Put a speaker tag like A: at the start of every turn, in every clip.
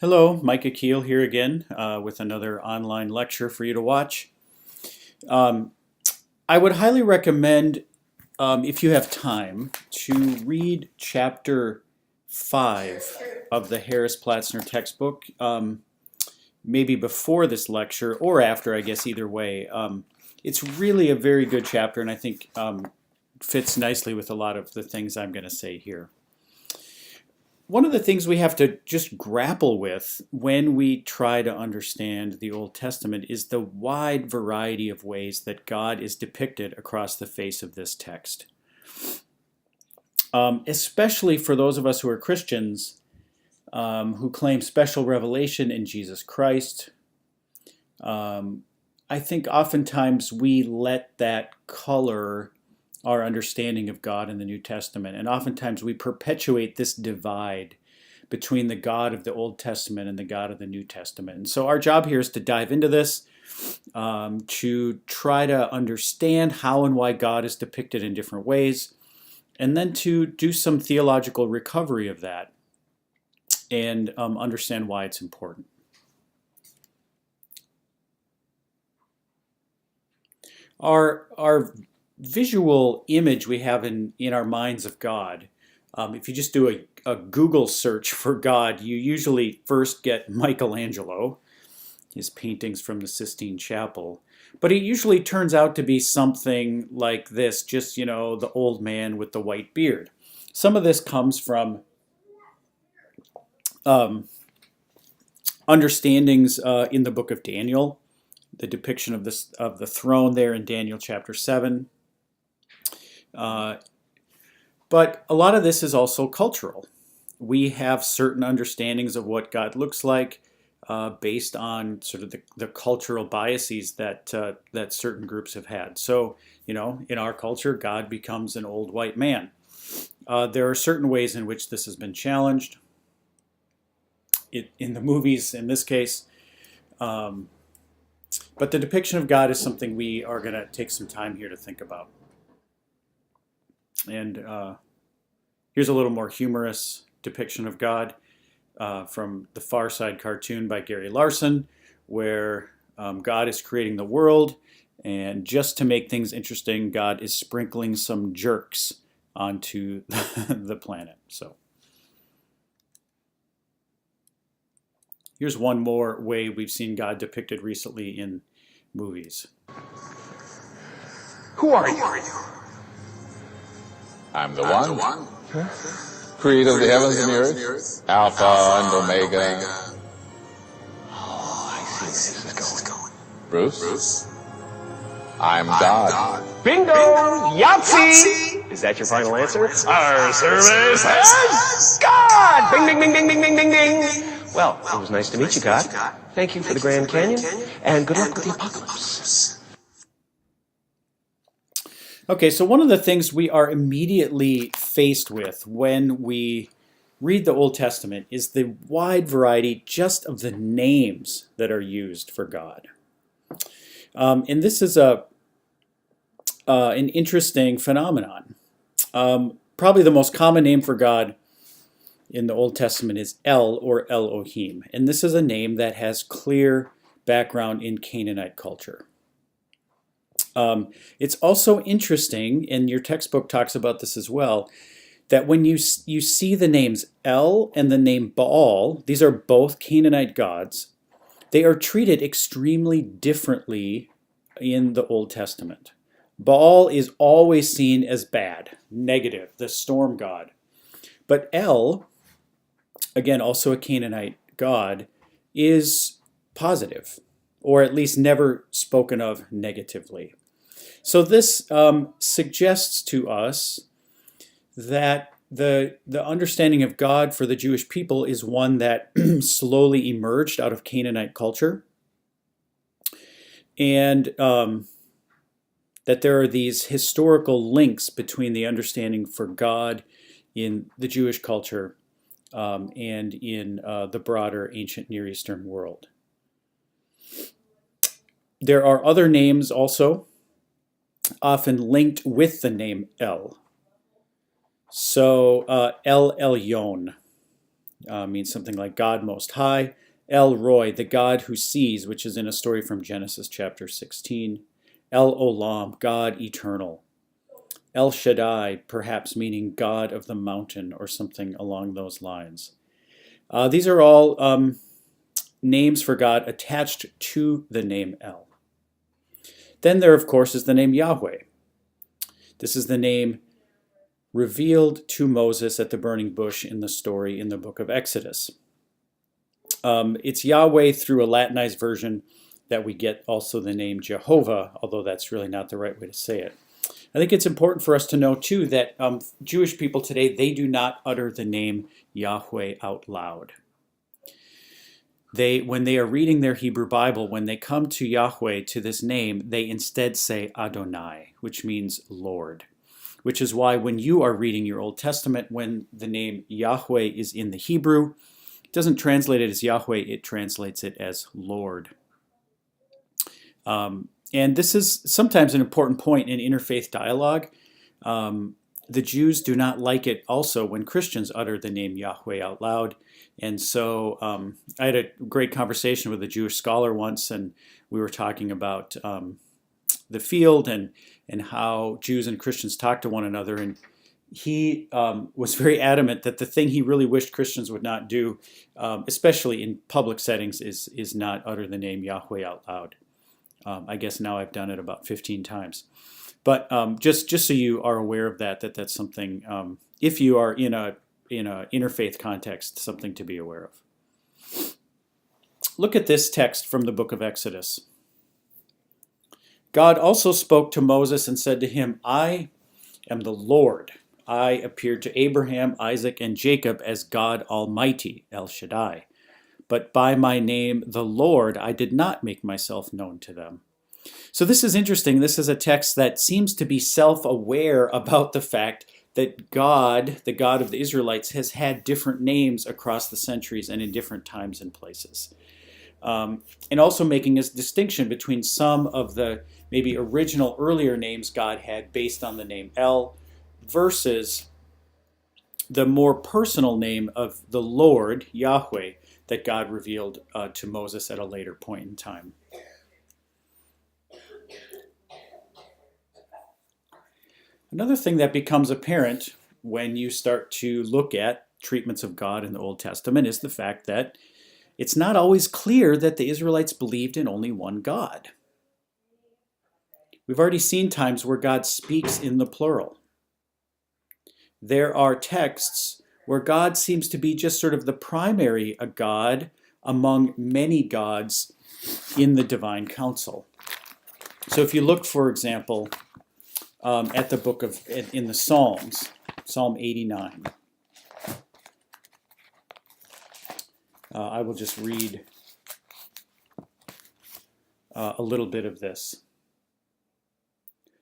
A: Hello, Micah Keel here again with another online lecture for you to watch. Um, I would highly recommend, if you have time, to read chapter 5 of the Harris Platzner textbook, maybe before this lecture or after, I guess either way. It's really a very good chapter, and I think fits nicely with a lot of the things I'm going to say here. One of the things we have to just grapple with when we try to understand the Old Testament is the wide variety of ways that God is depicted across the face of this text. Especially for those of us who are Christians who claim special revelation in Jesus Christ. I think oftentimes we let that color our understanding of God in the New Testament. And oftentimes we perpetuate this divide between the God of the Old Testament and the God of the New Testament. And so our job here is to dive into this, to try to understand how and why God is depicted in different ways, and then to do some theological recovery of that and understand why it's important. Our visual image we have in our minds of God, if you just do a Google search for God, you usually first get Michelangelo, his paintings from the Sistine Chapel. But it usually turns out to be something like this, just, the old man with the white beard. Some of this comes from understandings in the book of Daniel, the depiction of the throne there in Daniel chapter 7. But a lot of this is also cultural. We have certain understandings of what God looks like based on sort of the cultural biases that certain groups have had. So, in our culture, God becomes an old white man. There are certain ways in which this has been challenged. In the movies, in this case. But the depiction of God is something we are going to take some time here to think about. And here's a little more humorous depiction of God from the Far Side cartoon by Gary Larson, where God is creating the world, and just to make things interesting, God is sprinkling some jerks onto the planet. So here's one more way we've seen God depicted recently in movies.
B: Who are you?
C: I'm the one. Huh? Creator of the heavens and the earth. Alpha and Omega.
B: Oh, I see where this is going.
C: Bruce? I'm God.
B: Bingo! Yahtzee! Is that your final answer? Our service is God! Bing, bing, bing, bing, bing, bing, bing, bing. Well, it was nice to meet you, God. Thank you for the Grand Canyon, and good luck with the apocalypse.
A: Okay, so one of the things we are immediately faced with when we read the Old Testament is the wide variety just of the names that are used for God. And this is an interesting phenomenon. Probably the most common name for God in the Old Testament is El, or Elohim. And this is a name that has clear background in Canaanite culture. It's also interesting, and your textbook talks about this as well, that when you see the names El and the name Baal, these are both Canaanite gods, they are treated extremely differently in the Old Testament. Baal is always seen as bad, negative, the storm god. But El, again, also a Canaanite god, is positive, or at least never spoken of negatively. So this suggests to us that the understanding of God for the Jewish people is one that slowly emerged out of Canaanite culture, and that there are these historical links between the understanding for God in the Jewish culture and in the broader ancient Near Eastern world. There are other names also often linked with the name El. So El Elyon, means something like God Most High. El Roy, the God who sees, which is in a story from Genesis chapter 16. El Olam, God eternal. El Shaddai, perhaps meaning God of the mountain or something along those lines. These are all names for God attached to the name El. Then there, of course, is the name Yahweh. This is the name revealed to Moses at the burning bush in the story in the book of Exodus. It's Yahweh through a Latinized version that we get also the name Jehovah, although that's really not the right way to say it. I think it's important for us to know, too, that Jewish people today, they do not utter the name Yahweh out loud. When they are reading their Hebrew Bible, when they come to Yahweh, to this name, they instead say Adonai, which means Lord. Which is why when you are reading your Old Testament, when the name Yahweh is in the Hebrew, it doesn't translate it as Yahweh, it translates it as Lord. And this is sometimes an important point in interfaith dialogue. The Jews do not like it also when Christians utter the name Yahweh out loud. And so I had a great conversation with a Jewish scholar once, and we were talking about the field and how Jews and Christians talk to one another. And he was very adamant that the thing he really wished Christians would not do, especially in public settings, is not utter the name Yahweh out loud. I guess now I've done it about 15 times. But just so you are aware of that's something, if you are in a interfaith context, something to be aware of. Look at this text from the book of Exodus. God also spoke to Moses and said to him, I am the Lord. I appeared to Abraham, Isaac, and Jacob as God Almighty, El Shaddai. But by my name, the Lord, I did not make myself known to them. So this is interesting. This is a text that seems to be self-aware about the fact that God, the God of the Israelites, has had different names across the centuries and in different times and places. And also making a distinction between some of the maybe original earlier names God had based on the name El versus the more personal name of the Lord, Yahweh, that God revealed to Moses at a later point in time. Another thing that becomes apparent when you start to look at treatments of God in the Old Testament is the fact that it's not always clear that the Israelites believed in only one God. We've already seen times where God speaks in the plural. There are texts where God seems to be just sort of the primary God among many gods in the divine council. So if you look, for example, at the book of, in the Psalms, Psalm 89. I will just read a little bit of this.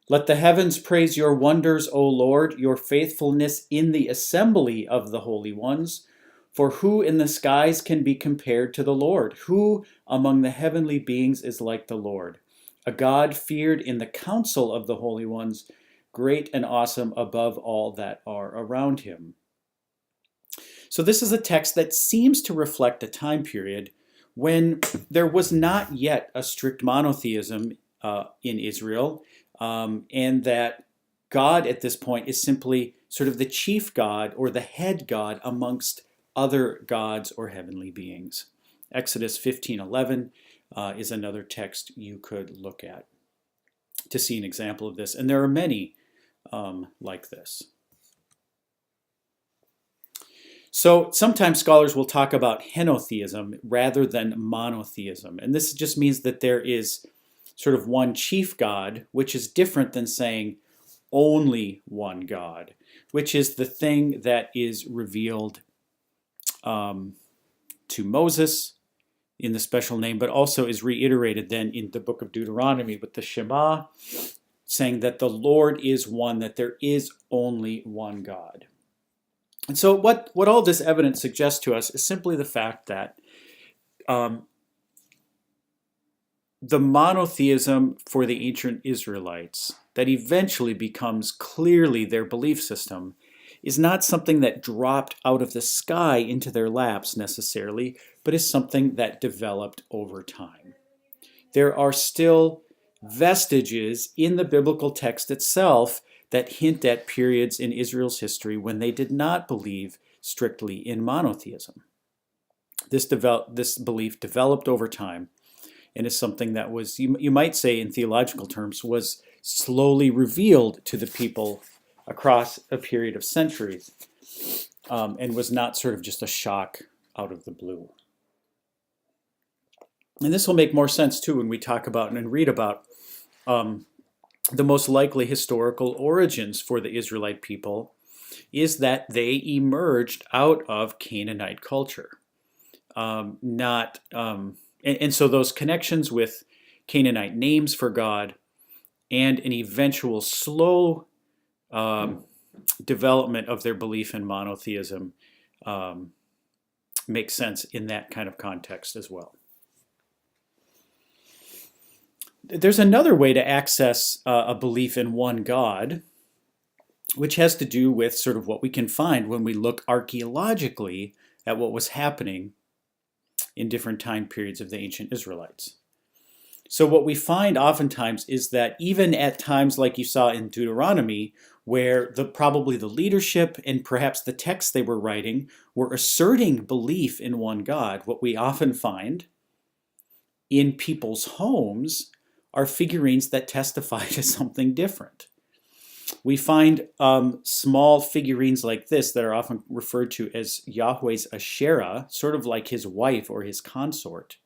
A: Let the heavens praise your wonders, O Lord, your faithfulness in the assembly of the holy ones. For who in the skies can be compared to the Lord? Who among the heavenly beings is like the Lord? A God feared in the council of the holy ones, great and awesome above all that are around him. So this is a text that seems to reflect a time period when there was not yet a strict monotheism in Israel, and that God at this point is simply sort of the chief God or the head God amongst other gods or heavenly beings. Exodus 15:11 is another text you could look at to see an example of this, and there are many like this. So sometimes scholars will talk about henotheism rather than monotheism, and this just means that there is sort of one chief God, which is different than saying only one God, which is the thing that is revealed to Moses in the special name, but also is reiterated then in the book of Deuteronomy with the Shema, saying that the Lord is one, that there is only one God. And so what all this evidence suggests to us is simply the fact that the monotheism for the ancient Israelites that eventually becomes clearly their belief system is not something that dropped out of the sky into their laps necessarily, but is something that developed over time. There are still vestiges in the biblical text itself that hint at periods in Israel's history when they did not believe strictly in monotheism. This belief developed over time and is something that was, you might say in theological terms, was slowly revealed to the people across a period of centuries, and was not sort of just a shock out of the blue. And this will make more sense too when we talk about and read about the most likely historical origins for the Israelite people is that they emerged out of Canaanite culture. And so those connections with Canaanite names for God and an eventual slow development of their belief in monotheism makes sense in that kind of context as well. There's another way to access a belief in one God, which has to do with sort of what we can find when we look archaeologically at what was happening in different time periods of the ancient Israelites. So what we find oftentimes is that even at times like you saw in Deuteronomy, where probably the leadership and perhaps the texts they were writing were asserting belief in one God, what we often find in people's homes are figurines that testify to something different. We find small figurines like this that are often referred to as Yahweh's Asherah, sort of like his wife or his consort.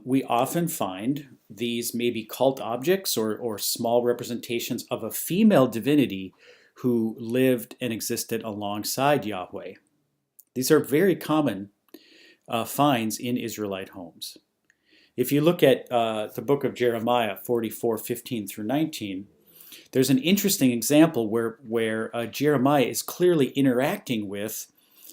A: We often find these maybe cult objects or small representations of a female divinity who lived and existed alongside Yahweh. These are very common finds in Israelite homes. If you look at the book of Jeremiah 44:15 through 19, there's an interesting example where Jeremiah is clearly interacting with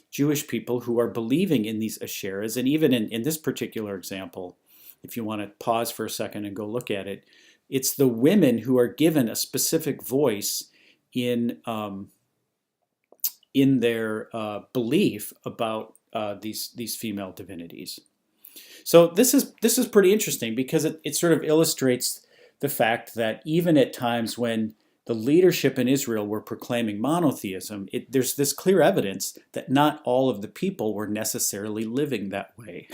A: Jewish people who are believing in these Asherahs. And even in this particular example, if you want to pause for a second and go look at it, it's the women who are given a specific voice in their belief about these female divinities. So this is pretty interesting because it sort of illustrates the fact that even at times when the leadership in Israel were proclaiming monotheism, there's this clear evidence that not all of the people were necessarily living that way.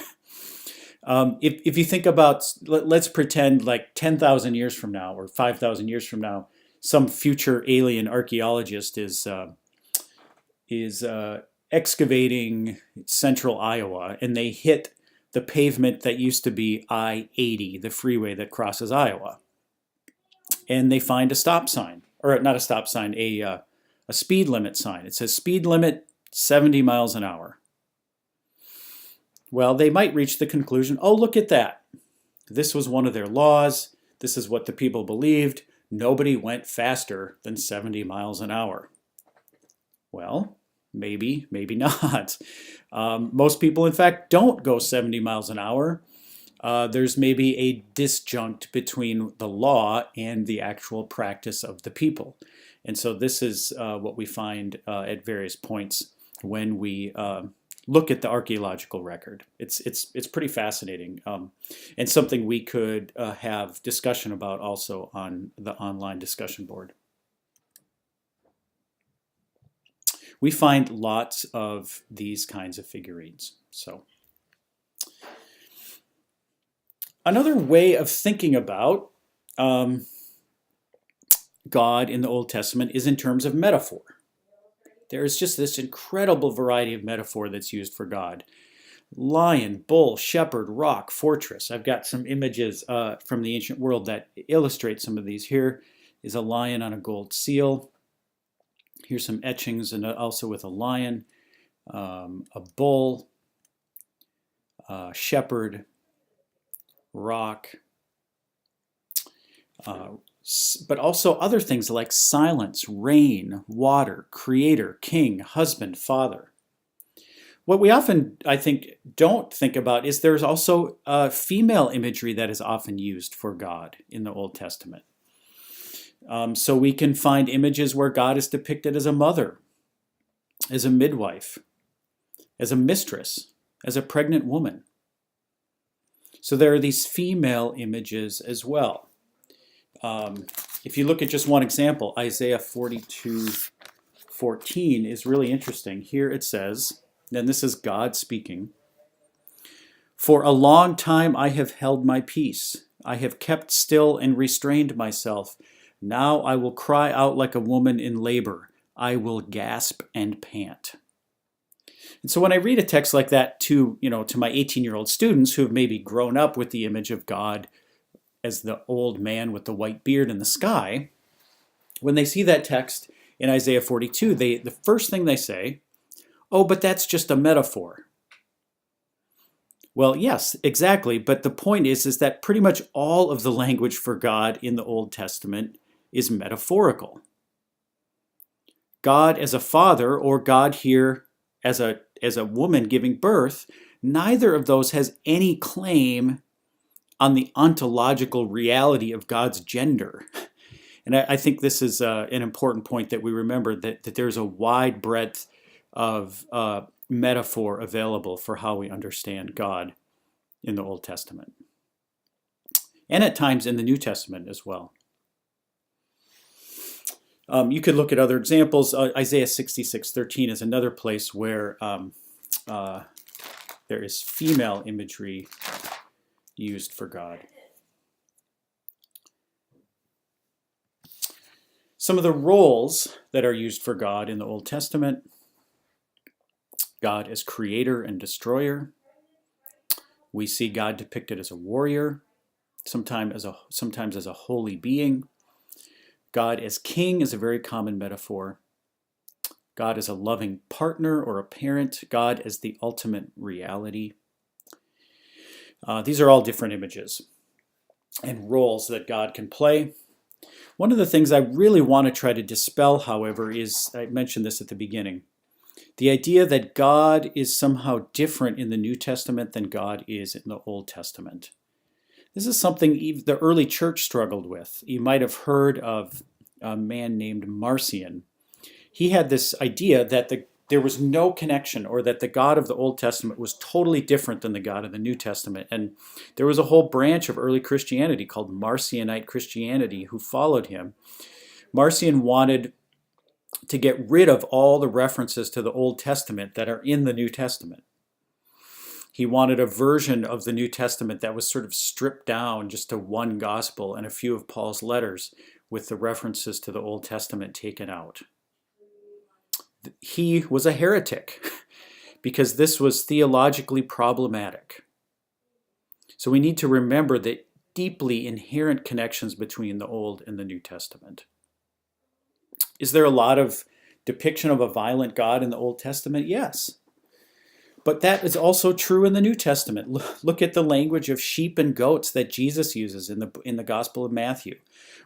A: If you think about, let's pretend like 10,000 years from now or 5,000 years from now, some future alien archaeologist is excavating central Iowa and they hit the pavement that used to be I-80, the freeway that crosses Iowa. And they find a stop sign, or not a stop sign, a speed limit sign. It says speed limit 70 miles an hour. Well, they might reach the conclusion, oh, look at that. This was one of their laws. This is what the people believed. Nobody went faster than 70 miles an hour. Well, maybe, maybe not. Most people, in fact, don't go 70 miles an hour. There's maybe a disjunct between the law and the actual practice of the people. And so this is what we find at various points when we look at the archaeological record. It's pretty fascinating and something we could have discussion about also on the online discussion board. We find lots of these kinds of figurines. So another way of thinking about God in the Old Testament is in terms of metaphor. There is just this incredible variety of metaphor that's used for God. Lion, bull, shepherd, rock, fortress. I've got some images from the ancient world that illustrate some of these. Here is a lion on a gold seal. Here's some etchings and also with a lion, a bull, shepherd, rock, but also other things like silence, rain, water, creator, king, husband, father. What we often, I think, don't think about is there's also female imagery that is often used for God in the Old Testament. So we can find images where God is depicted as a mother, as a midwife, as a mistress, as a pregnant woman. So there are these female images as well. If you look at just one example, Isaiah 42:14 is really interesting. Here it says, and this is God speaking, "For a long time I have held my peace. I have kept still and restrained myself. Now I will cry out like a woman in labor. I will gasp and pant." And so when I read a text like that to my 18-year-old students who have maybe grown up with the image of God as the old man with the white beard in the sky, when they see that text in Isaiah 42, the first thing they say, "Oh, but that's just a metaphor." Well, yes, exactly. But the point is that pretty much all of the language for God in the Old Testament is metaphorical. God as a father, or God here as a woman giving birth, neither of those has any claim on the ontological reality of God's gender. And I think this is an important point that we remember, that there's a wide breadth of metaphor available for how we understand God in the Old Testament. And at times in the New Testament as well. You could look at other examples. Isaiah 66:13 is another place where there is female imagery used for God. Some of the roles that are used for God in the Old Testament: God as creator and destroyer. We see God depicted as a warrior, sometimes as a holy being. God as king is a very common metaphor. God as a loving partner or a parent. God as the ultimate reality. These are all different images and roles that God can play. One of the things I really want to try to dispel, however, is, I mentioned this at the beginning, the idea that God is somehow different in the New Testament than God is in the Old Testament. This is something the early church struggled with. You might have heard of a man named Marcion. He had this idea that there was no connection, or that the God of the Old Testament was totally different than the God of the New Testament. And there was a whole branch of early Christianity called Marcionite Christianity who followed him. Marcion wanted to get rid of all the references to the Old Testament that are in the New Testament. He wanted a version of the New Testament that was sort of stripped down just to one gospel and a few of Paul's letters, with the references to the Old Testament taken out. He was a heretic because this was theologically problematic. So we need to remember the deeply inherent connections between the Old and the New Testament. Is there a lot of depiction of a violent God in the Old Testament? Yes. But that is also true in the New Testament. Look at the language of sheep and goats that Jesus uses in the Gospel of Matthew.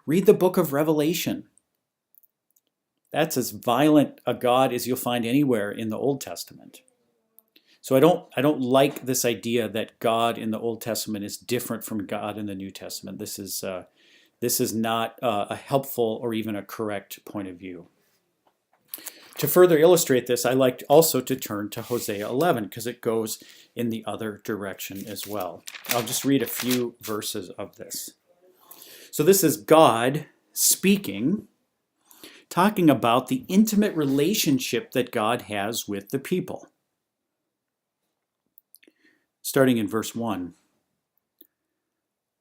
A: Read the book of Revelation. That's as violent a God as you'll find anywhere in the Old Testament. So I don't like this idea that God in the Old Testament is different from God in the New Testament. This is not a helpful or even a correct point of view. To further illustrate this, I like also to turn to Hosea 11 because it goes in the other direction as well. I'll just read a few verses of this. So this is God speaking, talking about the intimate relationship that God has with the people. Starting in verse 1.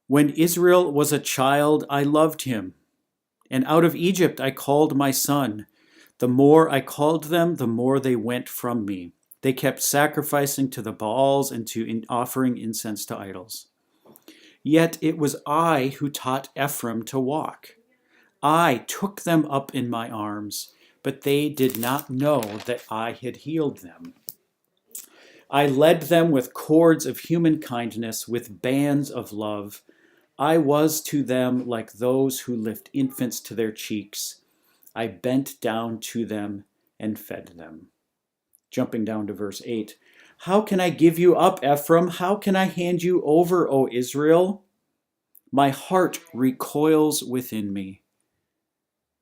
A: When Israel was a child, I loved him, and out of Egypt I called my son. The more I called them, the more they went from me. They kept sacrificing to the Baals and offering incense to idols. Yet it was I who taught Ephraim to walk. I took them up in my arms, but they did not know that I had healed them. I led them with cords of human kindness, with bands of love. I was to them like those who lift infants to their cheeks. I bent down to them and fed them. Jumping down to verse 8. How can I give you up, Ephraim? How can I hand you over, O Israel? My heart recoils within me.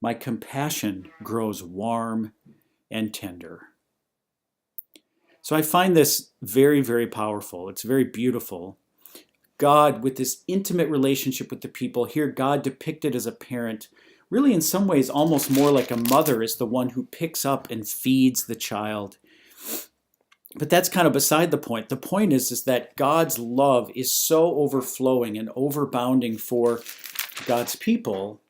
A: My compassion grows warm and tender. So I find this very, very powerful. It's very beautiful. God, with this intimate relationship with the people, here God depicted as a parent, really in some ways almost more like a mother, is the one who picks up and feeds the child. But that's kind of beside the point. The point is that God's love is so overflowing and overbounding for God's people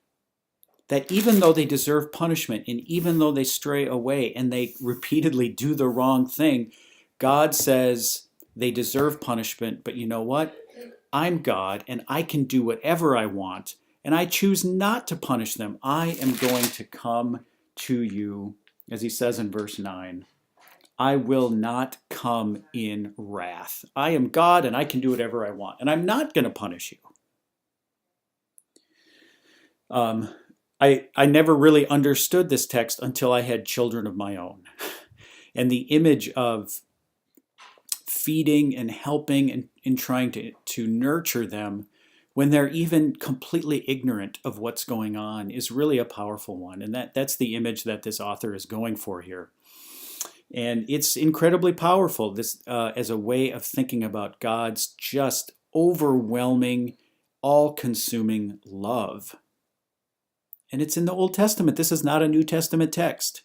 A: that even though they deserve punishment and even though they stray away and they repeatedly do the wrong thing, God says they deserve punishment, but you know what? I'm God and I can do whatever I want, and I choose not to punish them. I am going to come to you, as he says in verse 9. I will not come in wrath. I am God and I can do whatever I want, and I'm not going to punish you. I never really understood this text until I had children of my own. And the image of feeding and helping and trying to nurture them when they're even completely ignorant of what's going on is really a powerful one. And that's the image that this author is going for here. And it's incredibly powerful, this as a way of thinking about God's just overwhelming, all-consuming love. And it's in the Old Testament. This is not a New Testament text.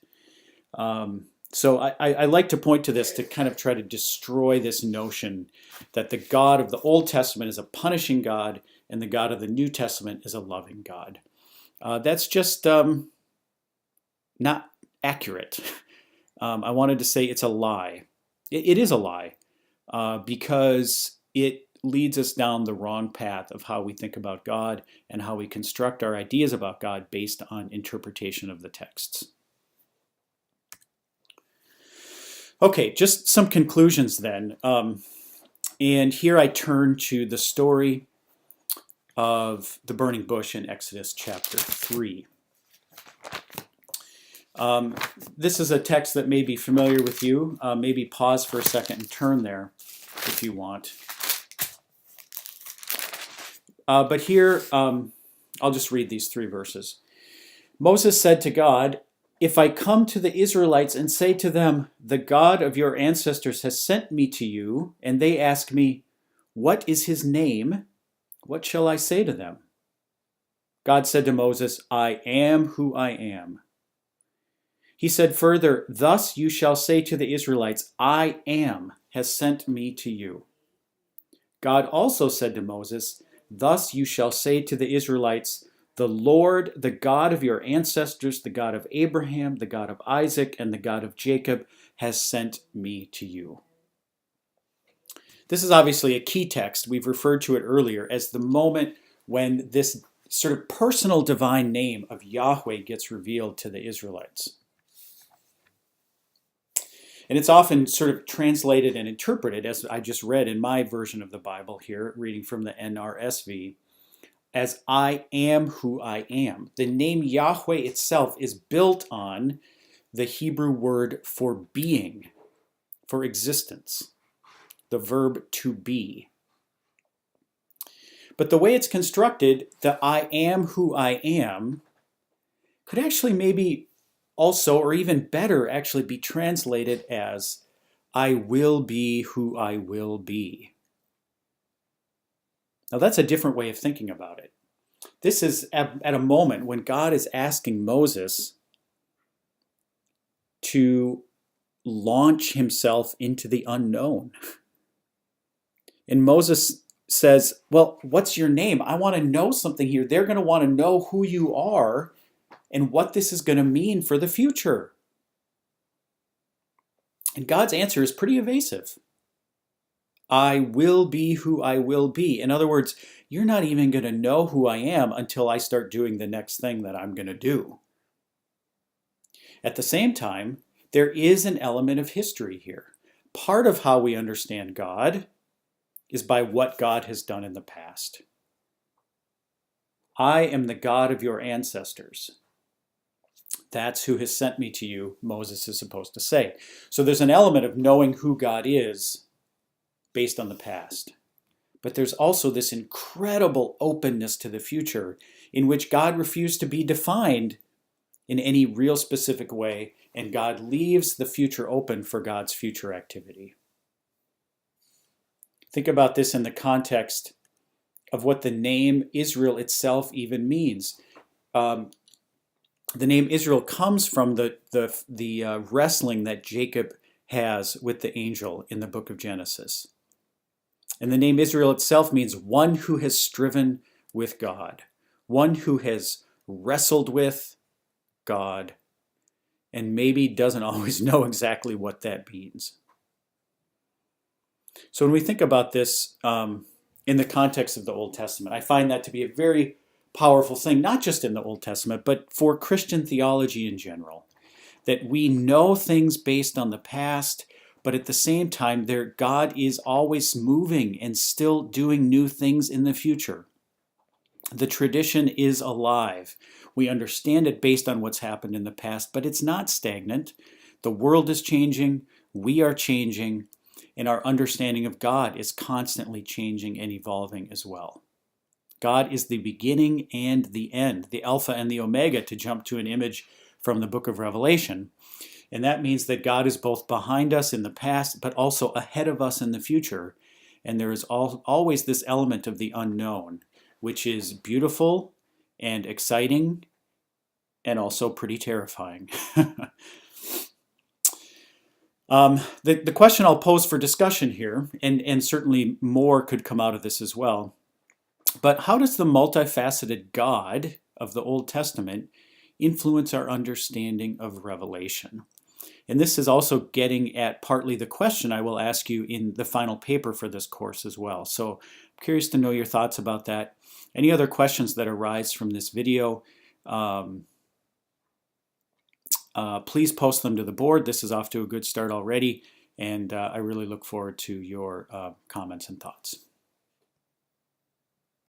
A: So I like to point to this to kind of try to destroy this notion that the God of the Old Testament is a punishing God and the God of the New Testament is a loving God. That's just not accurate. I wanted to say it's a lie. It is a lie because it leads us down the wrong path of how we think about God and how we construct our ideas about God based on interpretation of the texts. Okay, just some conclusions then. And here I turn to the story of the burning bush in Exodus chapter 3. This is a text that may be familiar with you. Maybe pause for a second and turn there if you want. But here, I'll just read these 3 verses. Moses said to God, "If I come to the Israelites and say to them, 'The God of your ancestors has sent me to you,' and they ask me, 'What is his name?' what shall I say to them?" God said to Moses, "I am who I am." He said further, "Thus you shall say to the Israelites, 'I am has sent me to you.'" God also said to Moses, "Thus you shall say to the Israelites, 'The Lord, the God of your ancestors, the God of Abraham, the God of Isaac, and the God of Jacob, has sent me to you.'" This is obviously a key text. We've referred to it earlier as the moment when this sort of personal divine name of Yahweh gets revealed to the Israelites. And it's often sort of translated and interpreted, as I just read in my version of the Bible here, reading from the NRSV, as "I am who I am." The name Yahweh itself is built on the Hebrew word for being, for existence, the verb to be. But the way it's constructed, the "I am who I am," could actually maybe also, or even better, actually be translated as "I will be who I will be." Now that's a different way of thinking about it. This is at a moment when God is asking Moses to launch himself into the unknown. And Moses says, "Well, what's your name? I want to know something here. They're going to want to know who you are and what this is going to mean for the future." And God's answer is pretty evasive. "I will be who I will be." In other words, you're not even going to know who I am until I start doing the next thing that I'm going to do. At the same time, there is an element of history here. Part of how we understand God is by what God has done in the past. "I am the God of your ancestors. That's who has sent me to you," Moses is supposed to say. So there's an element of knowing who God is based on the past. But there's also this incredible openness to the future in which God refused to be defined in any real specific way, and God leaves the future open for God's future activity. Think about this in the context of what the name Israel itself even means. The name Israel comes from the wrestling that Jacob has with the angel in the book of Genesis. And the name Israel itself means one who has striven with God, one who has wrestled with God, and maybe doesn't always know exactly what that means. So when we think about this in the context of the Old Testament, I find that to be a very powerful thing, not just in the Old Testament, but for Christian theology in general. That we know things based on the past, but at the same time, God is always moving and still doing new things in the future. The tradition is alive. We understand it based on what's happened in the past, but it's not stagnant. The world is changing, we are changing, and our understanding of God is constantly changing and evolving as well. God is the beginning and the end, the Alpha and the Omega, to jump to an image from the book of Revelation. And that means that God is both behind us in the past, but also ahead of us in the future. And there is always this element of the unknown, which is beautiful and exciting and also pretty terrifying. The question I'll pose for discussion here, and certainly more could come out of this as well, but how does the multifaceted God of the Old Testament influence our understanding of Revelation? And this is also getting at partly the question I will ask you in the final paper for this course as well. So I'm curious to know your thoughts about that. Any other questions that arise from this video, please post them to the board. This is off to a good start already, and I really look forward to your comments and thoughts.